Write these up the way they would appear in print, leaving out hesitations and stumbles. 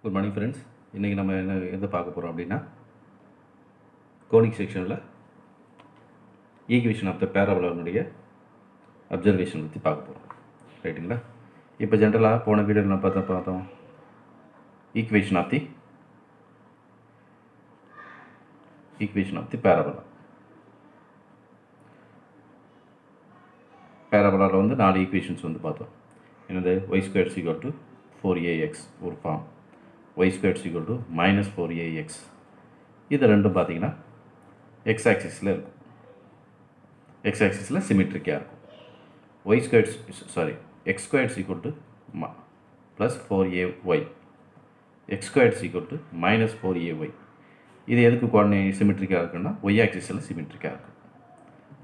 Good morning friends. இன்றைக்கி நம்ம எது பார்க்க போகிறோம் அப்படின்னா கோனிக் செக்ஷனில் ஈக்குவேஷன் ஆஃப் த பேரபோலாவுடைய அப்சர்வேஷன் பற்றி பார்க்க போகிறோம். ரைட்டுங்களா? இப்போ ஜென்ரலாக போன வீடியோவில் நம்ம பார்த்தோம் ஈக்குவேஷன் ஆஃப் தி பேரபோலாவில் வந்து 4 ஈக்குவேஷன்ஸ் வந்து பார்த்தோம். என்னது? y² = 4ax ஒரு ஃபார்ம், y² = -4ax. இது ரெண்டும் பார்த்தீங்கன்னா எக்ஸ் ஆக்சிஸில் இருக்கும், எக்ஸ் ஆக்சிஸில் சிமெட்ரிக்காக இருக்கும். x² = +4ay, x² = -4ay. இது எதுக்கு கோஆர்டினேட் சிமெட்ரிக்காக இருக்குன்னா y ஆக்சிஸில் சிமெட்ரிக்காக இருக்கும்.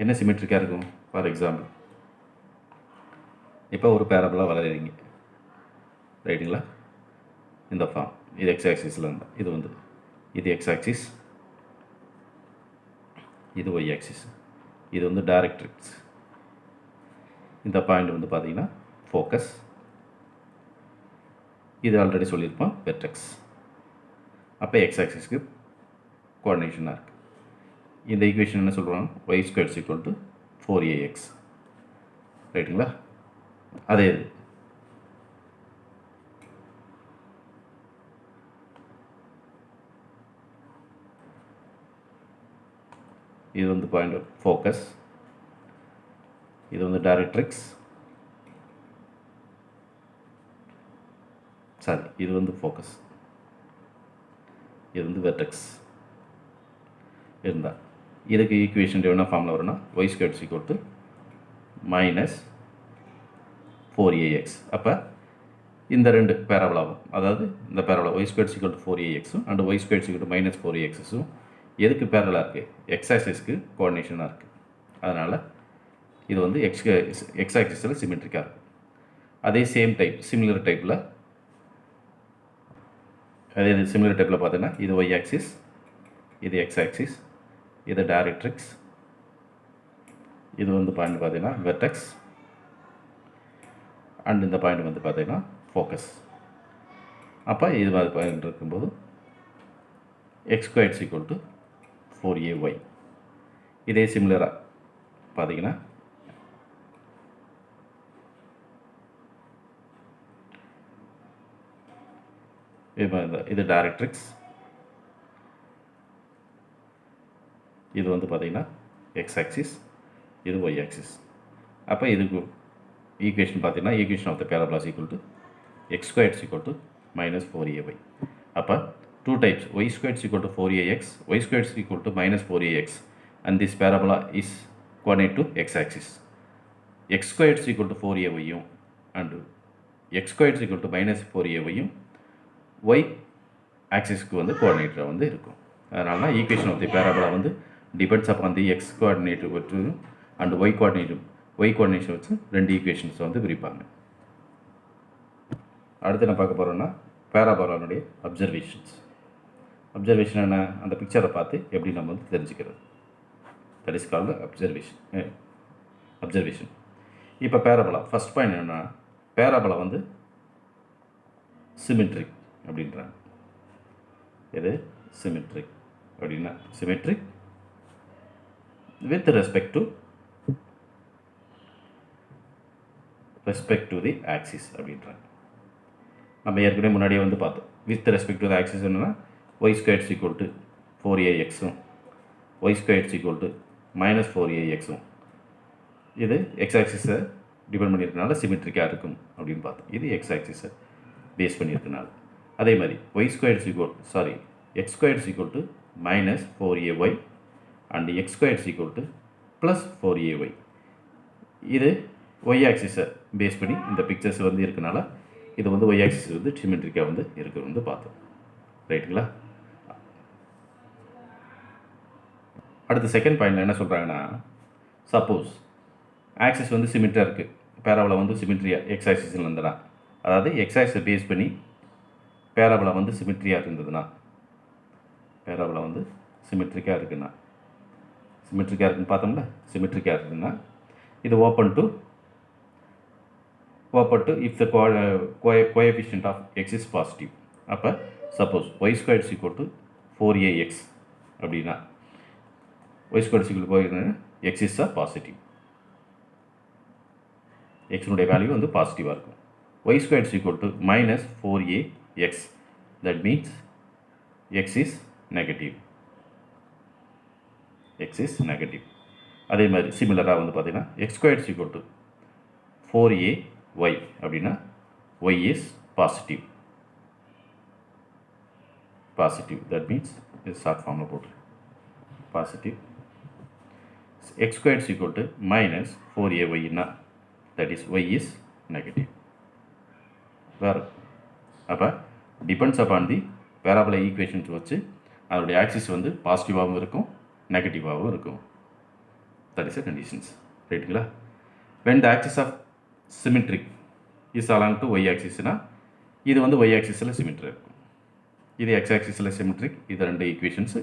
என்ன சிமெட்ரிக்காக இருக்கும்? ஃபார் எக்ஸாம்பிள், இப்போ ஒரு பேரபோலா வரைகிறீங்க, ரைட்டுங்களா? இந்த ஃபார்ம் இது எக்ஸ் ஆக்சிஸில் இருந்தால் இது வந்து இது எக்ஸ் ஆக்சிஸ், இது ஒய் ஆக்சிஸ், இது வந்து டைரக்ட்ரிக்ஸ். இந்த பாயிண்ட் வந்து பார்த்தீங்கன்னா ஃபோக்கஸ், இது ஆல்ரெடி சொல்லியிருப்போம் வெர்டெக்ஸ். அப்போ எக்ஸ் ஆக்சிஸ்க்கு கோஆர்டினேஷனாக இருக்குது. இந்த ஈக்குவேஷன் என்ன சொல்கிறாங்க? y² = 4ax, ரைட்டுங்களா? அதே இது வந்து பாயிண்ட் ஃபோக்கஸ், இது வந்து டைரக்ட்ரிக்ஸ், இது வந்து ஃபோக்கஸ், இது வந்து வெர்டெக்ஸ் இருந்தால் இதுக்கு ஈக்குவேஷன் என்ன ஃபார்மில் வரும்னா y² = -4ax. அப்போ இந்த ரெண்டு பேரபோலாவும், அதாவது இந்த parabola y² = 4ax and y² = -4ax எதுக்கு பேரலாக இருக்குது? எக்ஸ் ஆக்சிஸ்க்கு கோஆர்டினேஷனாக இருக்குது. அதனால் இது வந்து எக்ஸ் ஆக்சிஸில் சிமெட்ரிக்காக இருக்கும். அதே சிமிலர் டைப்பில் பார்த்தீங்கன்னா இது ஒய் ஆக்சிஸ், இது எக்ஸ் ஆக்சிஸ், இது டைரக்ட்ரிக்ஸ், இது வந்து பாயிண்ட் பார்த்தீங்கன்னா வெர்டெக்ஸ், அண்ட் இந்த பாயிண்ட் வந்து பார்த்தீங்கன்னா ஃபோக்கஸ். அப்போ இது மாதிரி பாயிண்ட் இருக்கும்போது x² = 4ay. இதே சிமிலராக பார்த்தீங்கன்னா இது டைரக்ட்ரிக்ஸ், இது வந்து பார்த்தீங்கன்னா எக்ஸ் ஆக்சிஸ், இது ஒய் ஆக்சிஸ். அப்போ இதுக்கு ஈக்குவேஷன் பார்த்தீங்கன்னா equation of the parabola = x² = -4ay. அப்போ two types, y² = 4ax, y² = -4ax, and this parabola is coordinate to x axis. x² = 4ay and x² = -4ay y ஆக்சிஸ்க்கு வந்து கோஆர்டினேட்டராக வந்து இருக்கும். அதனால தான் ஈக்குவேஷன் ஆஃப் தி பேரபோலா வந்து depends upon தி X coordinator வச்சு and Y coordination வச்சு ரெண்டு equations வந்து பிரிப்பாங்க. அடுத்து என்ன பார்க்க போகிறோன்னா பேராபோலானுடைய அப்சர்வேஷன் என்ன? அந்த பிக்சரை பார்த்து எப்படி நம்ம வந்து தெரிஞ்சுக்கிறது. That is called observation. இப்போ பேராபோலா ஃபஸ்ட் பாயிண்ட் என்னென்னா, பேராபோலா வந்து சிமெட்ரிக் அப்படின்றாங்க. எது சிமெட்ரிக் அப்படின்னா symmetric with respect to the axis அப்படின்றாங்க. நம்ம ஏற்கனவே முன்னாடியே வந்து பார்த்தோம். With respect to the axis என்னென்னா y² = 4ax, y² = -4ax. இது எக்ஸ் ஆக்சிஸை டிபெண்ட் பண்ணியிருக்கனால சிமெட்ரிக்காக இருக்கும் அப்படின்னு பார்த்தோம். இது எக்ஸ் ஆக்சிஸை பேஸ் பண்ணியிருக்கனால. அதே மாதிரி x² = -4ay and x² + 4ay. இது ஒய் ஆக்சிஸை பேஸ் பண்ணி இந்த பிக்சர்ஸ் வந்து இருக்கனால இது வந்து ஒய் ஆக்சிஸ் வந்து சிமெட்ரிக்காக வந்து இருக்குது வந்து பார்த்தோம். ரைட்டுங்களா? அடுத்த செகண்ட் பாயிண்டில் என்ன சொல்கிறாங்கன்னா, சப்போஸ் ஆக்சிஸ் வந்து சிமெட்ரியாக இருக்குது, பேராபோலா வந்து சிமெட்ரியாக எக்ஸ் ஆக்சிஸில் இருந்ததுன்னா, அதாவது எக்ஸ் ஆக்சிஸை பேஸ் பண்ணி பேராபோலா வந்து சிமெட்ரியாக இருக்குன்னா இருக்குன்னு பார்த்தோம்ல, சிமெட்ரிக்காக இருக்குதுன்னா இது open to if the coefficient of x is positive. அப்போ suppose y square is equal to 4ax அப்படின்னா ஒய் ஸ்கொயர் இஸ் ஈக்குவல் போயிருந்தா எக்ஸ் இஸ் பாசிட்டிவ், எக்ஸினுடைய வேல்யூ வந்து பாசிட்டிவாக இருக்கும். Y square is equal to minus 4ax, that means x is negative, x is negative. அதே மாதிரி சிமிலராக வந்து பார்த்தீங்கன்னா x square is equal to 4ay அப்படின்னா y is positive, positive, that means இது ஷார்ட் ஃபார்மில் போட்டு positive. X square is equal to minus 4ayன்னா that is Y is negative. வேறு அப்போ depends upon the parabola equations வச்சு அதனுடைய ஆக்சிஸ் வந்து பாசிட்டிவாகவும் இருக்கும் நெகட்டிவாகவும் இருக்கும். That is a conditions. ரைட்டுங்களா? When the axis of symmetric is along to Y ஆக்சிஸ்னா இது வந்து ஒய் ஆக்சிஸில் சிமெட்ரிக் இருக்கும், இது எக்ஸ் ஆக்சிஸில் சிமெட்ரிக். இது ரெண்டு ஈக்குவேஷன்ஸு.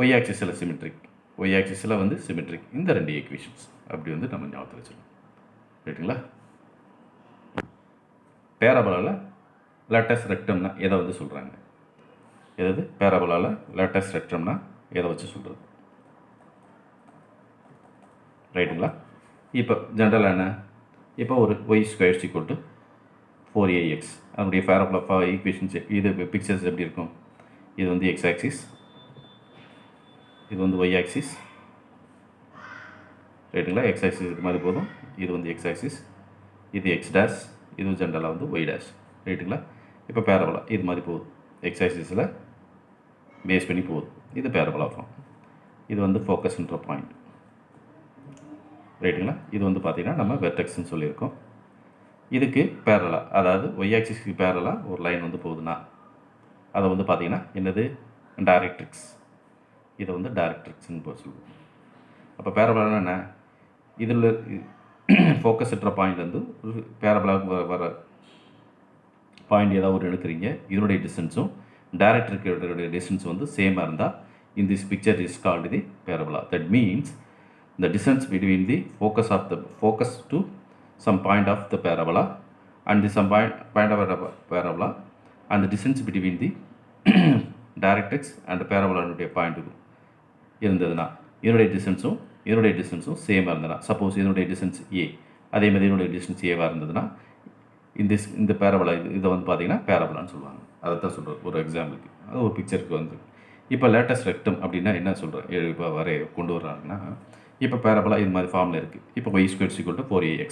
ஒய் ஆக்சிஸில் சிமெட்ரிக், ஒய் ஆக்சிஸில் வந்து சிமெட்ரிக். இந்த ரெண்டு ஈக்குவேஷன்ஸ் அப்படி வந்து நம்ம ஞாபகத்தில் வச்சுக்கணும். ரைட்டுங்களா? பேராபோலாவில் லேட்டஸ் ரெக்டம்னா எதை வந்து சொல்கிறாங்க? எதாவது பேராபோலாவில் லேட்டஸ் ரெக்டம்னா எதை வச்சு சொல்கிறது? ரைட்டுங்களா? இப்போ ஜென்ரலாக என்ன, இப்போ ஒரு Y square equal to 4ax அதனுடைய பேராபோலா ஈக்குவேஷன்ஸ் இது பிக்சர்ஸ் எப்படி இருக்கும்? இது வந்து எக்ஸ் ஆக்சிஸ், இது வந்து ஒய் ஆக்சிஸ். ரைட்டுங்களா? எக்ஸ் ஆக்சிஸ் இது மாதிரி போதும், இது வந்து எக்ஸ் ஆக்சிஸ், இது எக்ஸ் டேஷ், இது ஜென்ரலாக வந்து ஒய் டேஷ். ரைட்டுங்களா? இப்போ பேராபோலா இது மாதிரி போகுது, எக்ஸ் ஆக்சிஸில் பேஸ் பண்ணி போகுது. இது பேராபோலா ஃபார்ம். இது வந்து ஃபோக்கஸ்ன்ற பாயிண்ட். ரைட்டுங்களா? இது வந்து பார்த்திங்கன்னா நம்ம வெர்டெக்ஸ்ன்னு சொல்லியிருக்கோம். இதுக்கு பேரலாக, அதாவது ஒய் ஆக்சிஸ்க்கு பேரலாக ஒரு லைன் வந்து போகுதுன்னா அதை வந்து பார்த்திங்கன்னா என்னது? டைரக்ட்ரிக்ஸ். இதை வந்து டைரக்ட்ரிக்ஸ்ன்னு சொல்லுவோம். அப்போ பேரபோலானா என்ன? இதில் ஃபோக்கஸ்ன்ற பாயிண்ட்லேருந்து ஒரு பேரபோலாவுக்கு வர பாயிண்ட் ஏதாவது ஒரு எடுக்கிறீங்க, இதனுடைய டிஸ்டன்ஸும் டைரக்ட்ரிக்கோடைய டிஸ்டன்ஸ் வந்து சேமாக இருந்தால் in this picture is called the parabola. That means the distance between the focus to some point of the parabola and the some point of the parabola and the distance between the directrix and the parabola point இருந்ததுன்னா இதனுடைய டிஸ்டன்ஸும் சேமாக இருந்ததுன்னா, suppose இதனுடைய distance ஏ, அதே மாதிரி இதனுடைய distance ஏவாக இருந்ததுன்னா இந்த பேரபோலா இதை வந்து பார்த்திங்கன்னா பேரபோலான்னு சொல்லுவாங்க. அதை தான் சொல்கிறோம் ஒரு எக்ஸாம்பிளுக்கு, அது ஒரு பிக்சருக்கு வந்து. இப்போ லேட்டஸ்ட் ரெக்டம் அப்படின்னா என்ன சொல்கிறேன், இப்போ கொண்டு வர்றாங்கன்னா, இப்போ பேரபோலா இது மாதிரி ஃபார்மில் இருக்குது. இப்போ Y square equal to 4ax.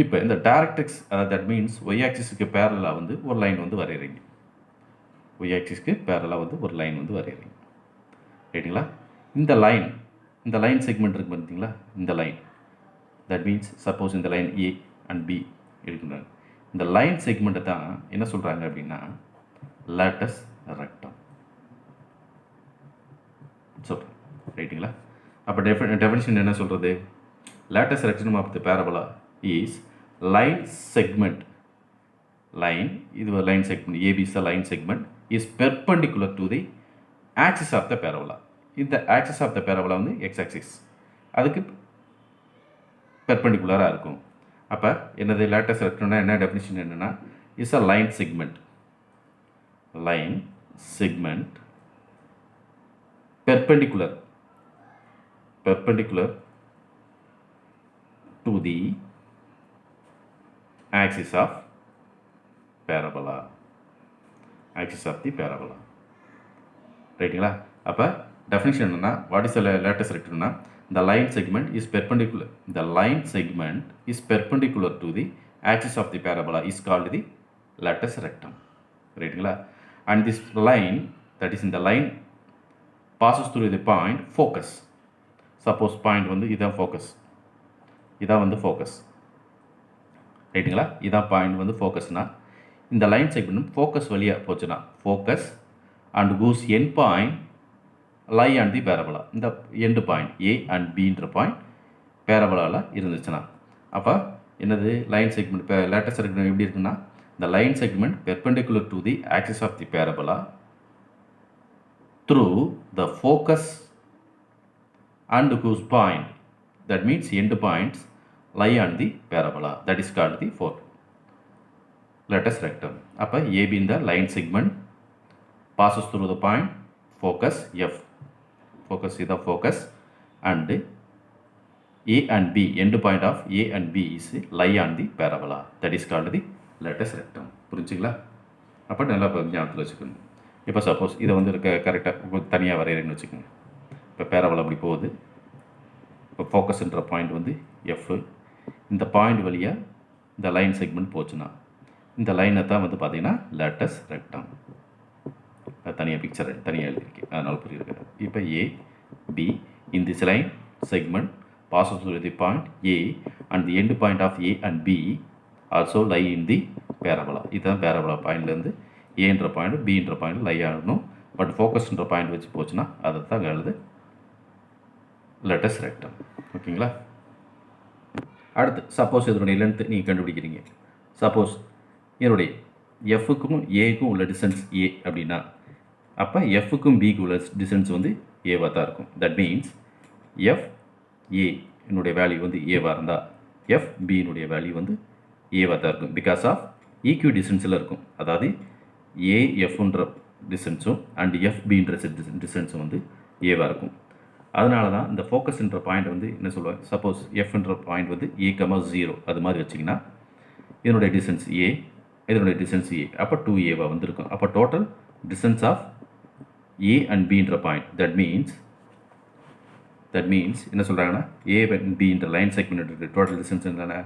இப்போ இந்த டைரக்ட்ரிக்ஸ், அதாவது தட் மீன்ஸ் ஒய் ஆக்சிஸுக்கு பேரலாக வந்து ஒரு லைன் வந்து வரைகிறீங்க, ஒய் ஆக்சிஸ்க்கு பேரலாக வந்து ஒரு லைன் வந்து வரைகிறீங்க. ரைட்டுங்களா? இந்த லைன் செக்மெண்ட் இருக்குது பார்த்தீங்களா? இந்த லைன், தட் மீன்ஸ் சப்போஸ் இந்த லைன் ஏ அண்ட் பி இருக்குன்றாங்க. இந்த லைன் செக்மெண்ட்டை தான் என்ன சொல்கிறாங்க அப்படின்னா லேட்டஸ் ரெக்டம் சொல்கிறேன். ரைட்டுங்களா? அப்போ டெஃபினிஷன் என்ன சொல்கிறது? Latus rectum of the parabola is line segment. இது ஒரு line segment, AB is the line segment is perpendicular to the axis of the parabola. இந்த ஆக்சிஸ் ஆஃப் த பேரபோலா வந்து எக்ஸ் ஆக்சிஸ், அதுக்கு பெர்பெண்டிகுலராக இருக்கும். அப்போ என்னது லேட்டஸ்ட் ரெக்டம்னா என்ன டெஃபினிஷன் என்னென்னா, is a line segment perpendicular to the axis of parabola. ரைட்டுங்களா? அப்போ டெஃபினிஷன் என்னன்னா, வாட் இஸ் த லேட்டஸ்ட் ரெக்டம்னா, the line segment is perpendicular to the axis of the parabola is called the lattice rectum. ரைட்டுங்களா? and this line, that is in the line passes through the point focus. suppose point வந்து இதான் focus. ரைட்டுங்களா? இதான் point வந்து ஃபோக்கஸ்னா, இந்த line segment focus வழியாக போச்சுன்னா focus and கூஸ் என் point lie and the parabola. இந்த எண்டு பாயிண்ட் ஏ அண்ட் பின்ற பாயிண்ட் பேரபோலாவில் இருந்துச்சுன்னா அப்போ என்னது லைன் செக்மெண்ட் லேட்டஸ்ட் செக்மெண்ட் எப்படி இருக்குன்னா, the line segment perpendicular to the axis of the parabola through the focus and whose point, that means end points lie on the parabola, that is called the lattice rectum. அப்போ AB in the line segment passes through the point focus F. Focus is the focus and A and B, end point of A and B is lie on the parabola. That is called the lattice rectum. புரிஞ்சுங்களா? அப்போ நல்லா ஞாபகத்தில் வச்சுக்கணும். இப்போ suppose இதை வந்து கரெக்டாக தனியாக வரைகிறேன்னு வச்சுக்கோங்க. இப்போ பேரபோலா அப்படி போகுது. இப்போ ஃபோக்கஸ்ன்ற பாயிண்ட் வந்து எஃப். இந்த பாயிண்ட் வழியாக இந்த லைன் செக்மெண்ட் போச்சுன்னா இந்த லைனை தான் வந்து பார்த்திங்கன்னா லேட்டஸ் ரெக்டம். தனியாக பிக்சர் தனியாக எழுதியிருக்கேன், அதனால் புரியுது. இப்போ A B in this line segment passes through the point A and the end point of A and B also lie in the parabola. இதுதான் பேரபோலா பாயிண்ட்லேருந்து ஏன்ற பாயிண்ட் பின்ற பாயிண்ட் லை ஆகணும். பட் ஃபோக்கஸ்ன்ற பாயிண்ட் வச்சு போச்சுன்னா அதை தான் எழுது லேட்டஸ் ரெக்டம். ஓகேங்களா? அடுத்து சப்போஸ் இதனுடைய லென்த்து நீங்கள் கண்டுபிடிக்கிறீங்க. சப்போஸ் என்னுடைய எஃப்க்கும் ஏக்கும் உள்ள டிஸ்டன்ஸ் ஏ அப்படின்னா அப்போ எஃப்க்கும் பிக்கு உள்ள டிஸ்டன்ஸ் வந்து ஏவாக தான் இருக்கும். தட் மீன்ஸ் எஃப் ஏ என்னுடைய வேல்யூ வந்து ஏவாக இருந்தால் எஃப் பியினுடைய வேல்யூ வந்து ஏவாக தான் இருக்கும். பிகாஸ் ஆஃப் ஈக்யூ டிஸ்டன்ஸில் இருக்கும். அதாவது ஏஎஃப்ன்ற டிஸ்டன்ஸும் அண்ட் எஃபின்ற டிஸ்டன்ஸும் வந்து ஏவாக இருக்கும். அதனால தான் இந்த ஃபோக்கஸ்ன்ற பாயிண்ட் வந்து என்ன சொல்லுவாங்க, சப்போஸ் எஃப்ன்ற பாயிண்ட் வந்து A,0 அது மாதிரி வச்சிங்கன்னா இதனுடைய டிஸ்டன்ஸ் ஏ, இதனுடைய டிஸ்டன்ஸ் ஏ, அப்போ 2A வந்து இருக்கும். அப்போ total distance of A and பின்ற பாயிண்ட் தட் மீன்ஸ் என்ன சொல்கிறாங்கன்னா ஏ அண்ட் பின்ற லைன் செக்மெண்ட் டோட்டல் டிஸ்டன்ஸ் என்னென்னா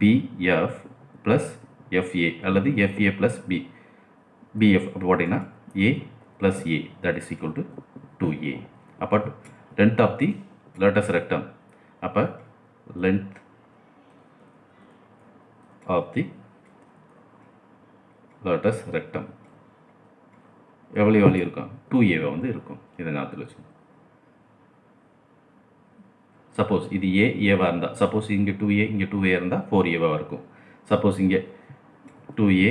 பிஎஃப் ப்ளஸ் எஃப்ஏ அல்லது எஃப்ஏ ப்ளஸ் பிஎஃப் அப்படி போட்டிங்கன்னா A plus A that is equal to 2A. அப்போ length of the latus rectum, அப்போ length of the latus rectum எவ்வளோ இருக்கும், 2A வந்து இருக்கும். இதை ஞாபகத்தில் வச்சு சப்போஸ் இது ஏவாக இருந்தால், சப்போஸ் இங்கே 2A இங்கே 2A இருந்தால் 4A இருக்கும். சப்போஸ் இங்கே 2A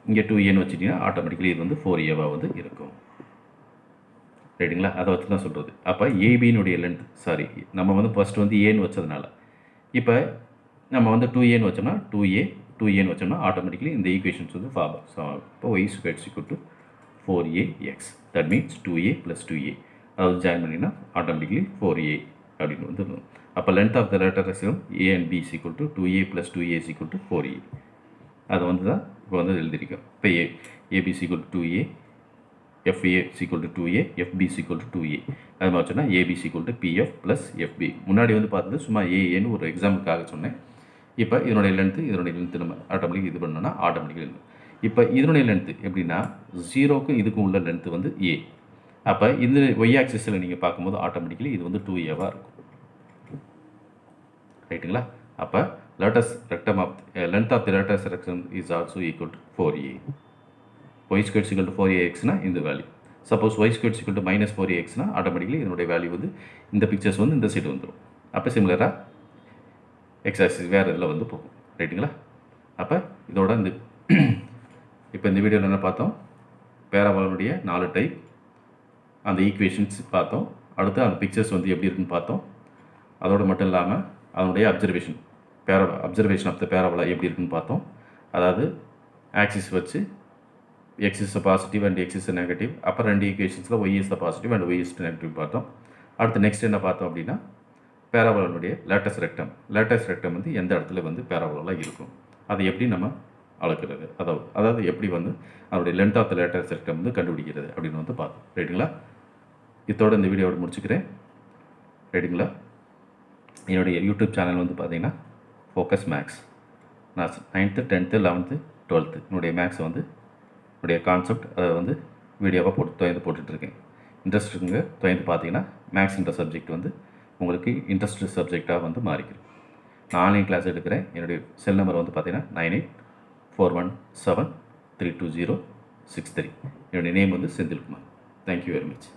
இங்கே 2Aன்னு வச்சுட்டிங்கன்னா ஆட்டோமேட்டிக்கலி இது வந்து 4A வந்து இருக்கும். ரைட்டுங்களா? அதை வச்சு தான் சொல்கிறது. அப்போ ஏபியினுடைய லென்த், சாரி நம்ம வந்து ஃபஸ்ட்டு வந்து ஏன்னு வச்சதுனால இப்போ நம்ம வந்து 2Aன்னு வச்சோம்னா 2Aன்னு வச்சோம்னா ஆட்டோமேட்டிக்கலி இந்த ஈக்குவேஷன்ஸ் வந்து ஃபார்ம். ஸோ இப்போ y square equal to 4AX. That means 2A plus 2A அதாவது ஜாயின் பண்ணிங்கன்னா ஆட்டோமேட்டிக்கலி 4A அப்படின்னு வந்து. அப்போ length of the latus rectum A and B is equal to 2A plus 2A is equal to 4A. அது வந்து தான் இப்போ வந்து எழுதியிருக்கோம். இப்போ AB is equal to 2A, FA is equal to 2A, FB is equal to 2A. அது மாதிரி சொன்னால் AB is equal to PF plus FB. முன்னாடி வந்து பார்த்தது சும்மா ஏன்னு ஒரு எக்ஸாம்பிளுக்காக சொன்னேன். இப்போ இதனுடைய லென்த்து நம்ம ஆட்டோமேட்டிக் இது பண்ணோன்னா ஆட்டோமேட்டிக்கலி. இப்போ இதனுடைய லென்த்து எப்படின்னா 0க்கும் இதுக்கும் உள்ள லென்த்து வந்து A. அப்போ இந்த ஒய் ஆக்சிஸில் நீங்கள் பார்க்கும்போது ஆட்டோமேட்டிக்கலி இது வந்து 2Aவாக இருக்கும். ரைட்டுங்களா? அப்போ latus rectum of length of the latus rectum is also equal to 4A. y square equal to 4AXனா இந்த value. Suppose y square equal to minus 4AXனா ஆட்டோமேட்டிக்கலி இதனுடைய வேல்யூ வந்து இந்த பிக்சர்ஸ் வந்து இந்த சைடு வந்துடும். அப்போ சிமிலராக எக்ஸ் ஆக்சிஸ் வேறு இதில் வந்து போகும். ரைட்டுங்களா? அப்போ இதோட இந்த இப்போ இந்த வீடியோவில் என்ன பார்த்தோம், பேராபோலாவுடைய 4 டைப், அந்த ஈக்குவேஷன்ஸ் பார்த்தோம். அடுத்து அந்த பிக்சர்ஸ் வந்து எப்படி இருக்குன்னு பார்த்தோம். அதோடு மட்டும் இல்லாமல் அதனுடைய அப்சர்வேஷன் ஆஃப் த பேராபோலா எப்படி இருக்குன்னு பார்த்தோம். அதாவது ஆக்சிஸ் வச்சு X is positive and X is negative. அப்புறம் 2 ஈக்குவேஷன்ஸில் Y is positive and Y is negative பார்த்தோம். அடுத்து நெக்ஸ்ட் என்ன பார்த்தோம் அப்படின்னா பேராபோலாவுடைய லேட்டஸ் ரெக்டம் வந்து எந்த இடத்துல வந்து பேராபோலாக இருக்கும், அதை எப்படி நம்ம அளக்கிறது, அதாவது எப்படி வந்து அதனுடைய லென்த் ஆஃப் த லேட்டஸ் ரெக்டம் வந்து கண்டுபிடிக்கிறது அப்படின்னு வந்து பார்த்தோம். ரைட்டுங்களா? இதோட இந்த வீடியோவோட முடிச்சுக்கிறேன். ரைட்டுங்களா? என்னுடைய யூடியூப் சேனல் வந்து பார்த்தீங்கன்னா ஃபோக்கஸ் மேக்ஸ். நான் 9th 10th 11th 12th என்னுடைய மேக்ஸ் வந்து என்னுடைய கான்செப்ட் அதை வந்து வீடியோவாக போட்டுட்ருக்கேன். இன்ட்ரெஸ்ட் இருக்குங்க துவந்து பார்த்தீங்கன்னா மேக்ஸ்ன்ற சப்ஜெக்ட் வந்து உங்களுக்கு இன்ட்ரெஸ்ட் சப்ஜெக்டாக வந்து மாறிக்கிறேன். நான் ஆன்லைன் கிளாஸ் எடுக்கிறேன். என்னுடைய செல் நம்பர் வந்து பார்த்தீங்கன்னா 9841732063. என்னுடைய நேம் வந்து செந்தில்குமார். Thank you very much.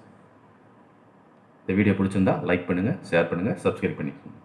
இந்த வீடியோ பிடிச்சிருந்தா லைக் பண்ணுங்கள், ஷேர் பண்ணுங்கள், சப்ஸ்கிரைப் பண்ணிக்கோங்க.